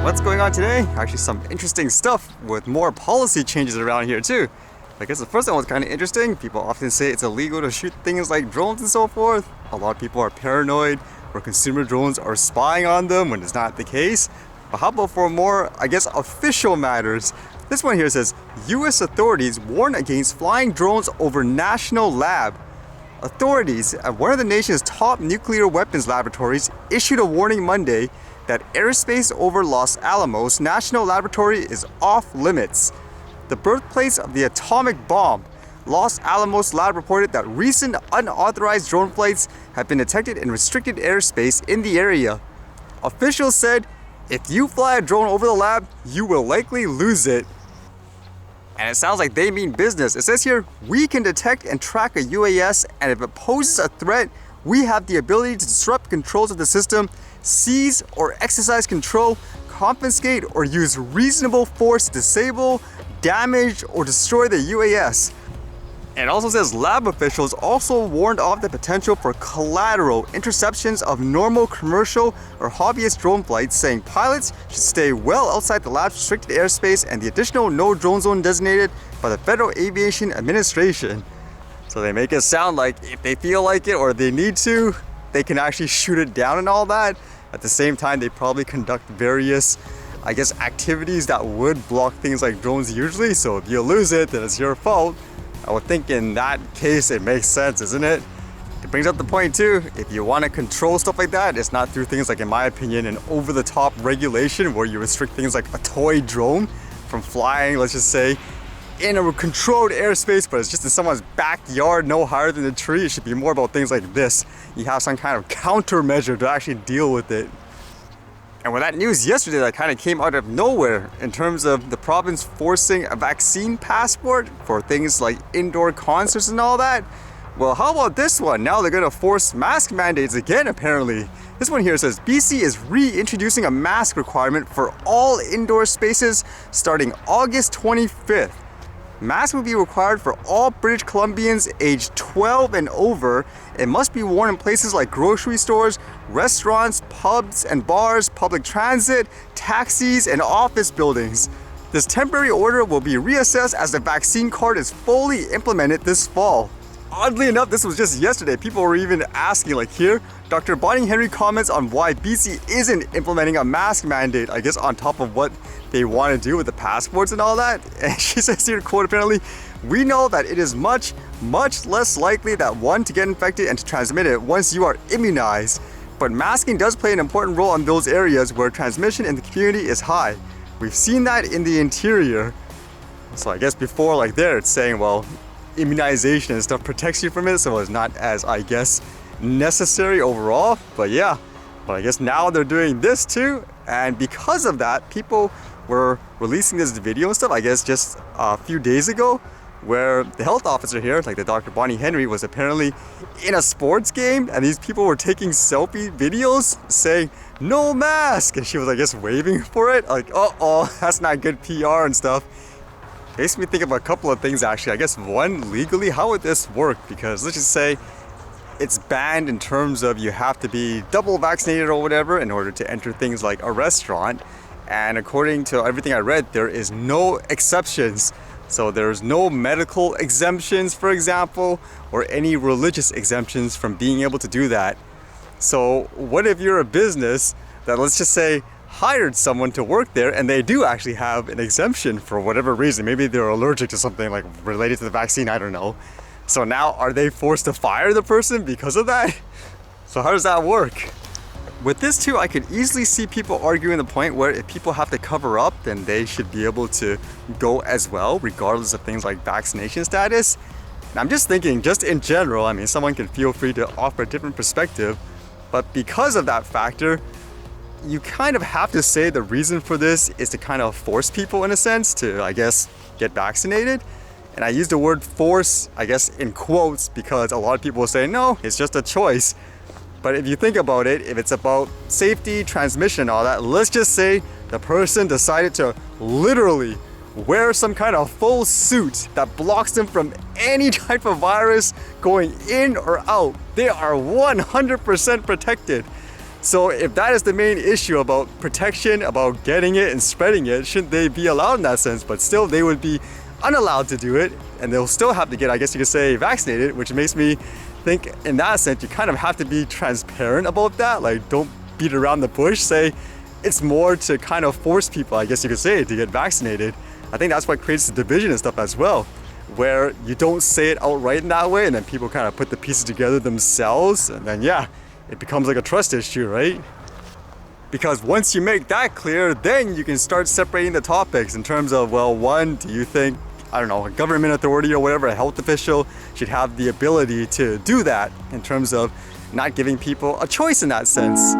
What's going on today? Actually some interesting stuff with more policy changes around here too. I guess the first one was kind of interesting. People often say it's illegal to shoot things like drones and so forth. A lot of people are paranoid where consumer drones are spying on them when it's not the case. But how about for more, I guess, official matters? This one here says, US authorities warn against flying drones over national lab. Authorities at one of the nation's top nuclear weapons laboratories issued a warning Monday that airspace over Los Alamos National Laboratory is off limits. The birthplace of the atomic bomb, Los Alamos Lab reported that recent unauthorized drone flights have been detected in restricted airspace in the area. Officials said, if you fly a drone over the lab, you will likely lose it. And it sounds like they mean business. It says here, we can detect and track a UAS, and if it poses a threat, we have the ability to disrupt controls of the system, seize or exercise control, confiscate or use reasonable force to disable, damage, or destroy the UAS. And it also says lab officials also warned off the potential for collateral interceptions of normal commercial or hobbyist drone flights, saying pilots should stay well outside the lab's restricted airspace and the additional no drone zone designated by the Federal Aviation Administration. So they make it sound like if they feel like it or they need to, they can actually shoot it down and all that. At the same time, they probably conduct various, I guess, activities that would block things like drones usually. So if you lose it, then it's your fault. I would think in that case, it makes sense, isn't it? It brings up the point too, if you want to control stuff like that, it's not through things like, in my opinion, an over-the-top regulation where you restrict things like a toy drone from flying, let's just say, in a controlled airspace, but it's just in someone's backyard, no higher than a tree. It should be more about things like this. You have some kind of countermeasure to actually deal with it. And with that news yesterday that kind of came out of nowhere in terms of the province forcing a vaccine passport for things like indoor concerts and all that, well, how about this one? Now they're going to force mask mandates again, apparently. This one here says BC is reintroducing a mask requirement for all indoor spaces starting August 25th. Masks will be required for all British Columbians aged 12 and over. It must be worn in places like grocery stores, restaurants, pubs and bars, public transit, taxis, and office buildings. This temporary order will be reassessed as the vaccine card is fully implemented this fall. Oddly enough, this was just yesterday. People were even asking, like here, Dr. Bonnie Henry comments on why BC isn't implementing a mask mandate, I guess on top of what they want to do with the passports and all that. And she says here, quote, apparently, we know that it is much less likely that one to get infected and to transmit it once you are immunized. But masking does play an important role in those areas where transmission in the community is high. We've seen that in the interior. So I guess before, like there, it's saying, well, immunization and stuff protects you from it, so it's not as, I guess, necessary overall. But yeah, but I guess now they're doing this too, and because of that, people were releasing this video and stuff, I guess just a few days ago, where the health officer here, like the Dr. Bonnie Henry, was apparently in a sports game, and these people were taking selfie videos saying no mask, and she was, I guess, waving for it, like, uh-oh, that's not good PR and stuff. Makes me think of a couple of things actually. I guess one, legally, how would this work? Because let's just say it's banned in terms of you have to be double vaccinated or whatever in order to enter things like a restaurant. And according to everything I read, there is no exceptions. So there's no medical exemptions, for example, or any religious exemptions from being able to do that. So what if you're a business that, let's just say, hired someone to work there and they do actually have an exemption for whatever reason? Maybe they're allergic to something like related to the vaccine, I don't know. So now are they forced to fire the person because of that? So how does that work? With this too, I could easily see people arguing the point where if people have to cover up, then they should be able to go as well, regardless of things like vaccination status. And I'm just thinking, just in general, I mean, someone can feel free to offer a different perspective, but because of that factor, you kind of have to say the reason for this is to kind of force people in a sense to, I guess, get vaccinated. And I use the word force, I guess, in quotes, because a lot of people will say, no, it's just a choice. But if you think about it, if it's about safety, transmission, all that, let's just say the person decided to literally wear some kind of full suit that blocks them from any type of virus going in or out. They are 100% protected. So if that is the main issue about protection, about getting it and spreading it, shouldn't they be allowed in that sense? But still, they would be unallowed to do it, and they'll still have to get, I guess you could say, vaccinated, which makes me think in that sense, you kind of have to be transparent about that. Like, don't beat around the bush. Say it's more to kind of force people, I guess you could say, to get vaccinated. I think that's what creates the division and stuff as well, where you don't say it outright in that way, and then people kind of put the pieces together themselves, and then yeah, it becomes like a trust issue, right? Because once you make that clear, then you can start separating the topics in terms of, well, one, do you think, I don't know, a government authority or whatever, a health official should have the ability to do that in terms of not giving people a choice in that sense.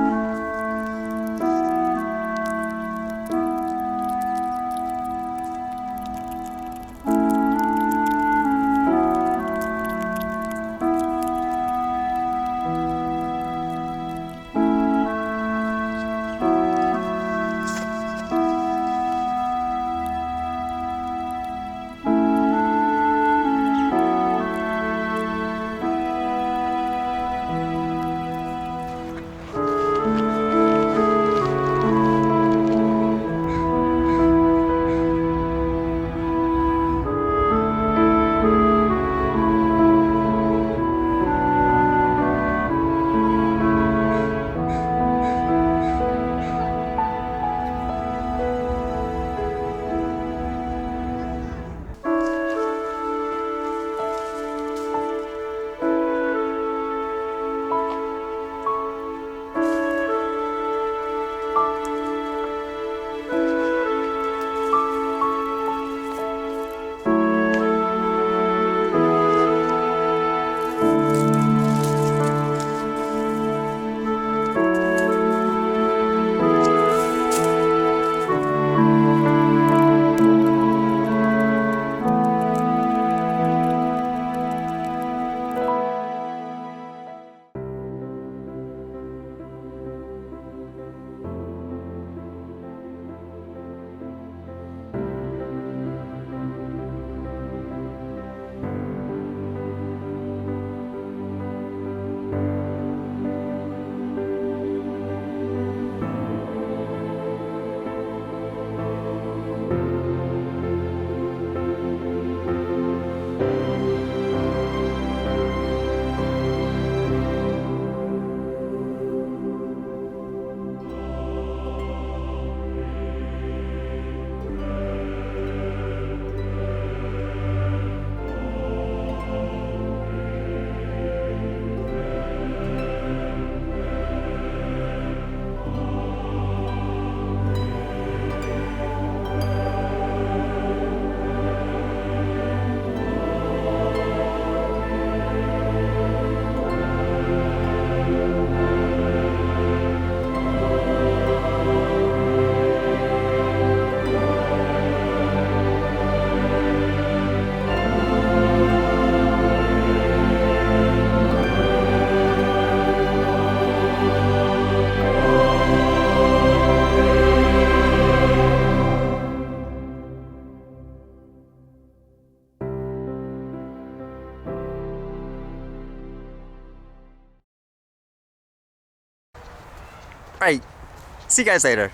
Right. See you guys later.